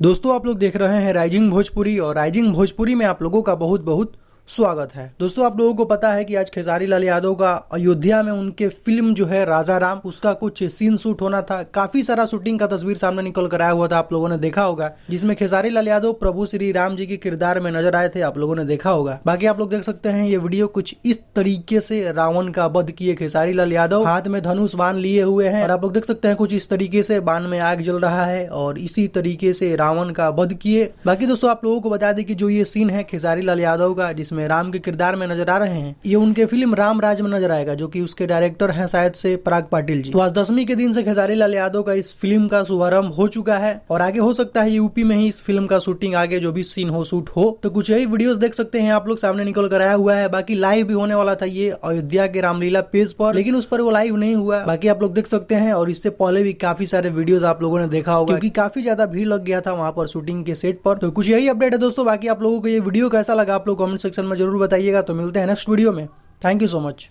दोस्तों आप लोग देख रहे हैं राइजिंग भोजपुरी और राइजिंग भोजपुरी में आप लोगों का बहुत बहुत स्वागत है। दोस्तों आप लोगों को पता है कि आज खेसारी लाल यादव का अयोध्या में उनके फिल्म जो है राजा राम, उसका कुछ सीन शूट होना था। काफी सारा शूटिंग का तस्वीर सामने निकल कर आया हुआ था, आप लोगों ने देखा होगा, जिसमें खेसारी लाल यादव प्रभु श्री राम जी के किरदार में नजर आए थे, आप लोगों ने देखा होगा। बाकी आप लोग देख सकते हैं ये वीडियो कुछ इस तरीके से रावण का वध किए खेसारी लाल यादव, हाथ में धनुष बाण लिए हुए हैं और आप लोग देख सकते हैं कुछ इस तरीके से बाण में आग जल रहा है और इसी तरीके से रावण का वध किए। बाकी दोस्तों आप लोगों को बता दें कि जो ये सीन है खेसारी लाल यादव का, जिसमें राम के किरदार में नजर आ रहे हैं, ये उनके फिल्म राम राज में नजर आएगा, जो कि उसके डायरेक्टर हैं शायद से पराग पाटिल जी। तो आज 10वीं के दिन से खेसारी लाल यादव का इस फिल्म का शुभारंभ हो चुका है और आगे हो सकता है यूपी में ही इस फिल्म का शूटिंग, आगे जो भी सीन हो शूट हो। तो कुछ यही वीडियोस देख सकते हैं आप लोग, सामने निकल कर आया हुआ है। बाकी लाइव भी होने वाला था ये अयोध्या के रामलीला पेज पर, लेकिन उस पर वो लाइव नहीं हुआ। बाकी आप लोग देख सकते हैं और इससे पहले भी काफी सारे वीडियोस आप लोगों ने देखा होगा, क्योंकि काफी ज्यादा भीड़ लग गया था वहां पर शूटिंग के सेट पर। तो कुछ यही अपडेट है दोस्तों। बाकी आप लोगों को ये वीडियो कैसा लगा आप लोग कमेंट सेक्शन में जरूर बताइएगा। तो मिलते हैं नेक्स्ट वीडियो में। Thank you so much.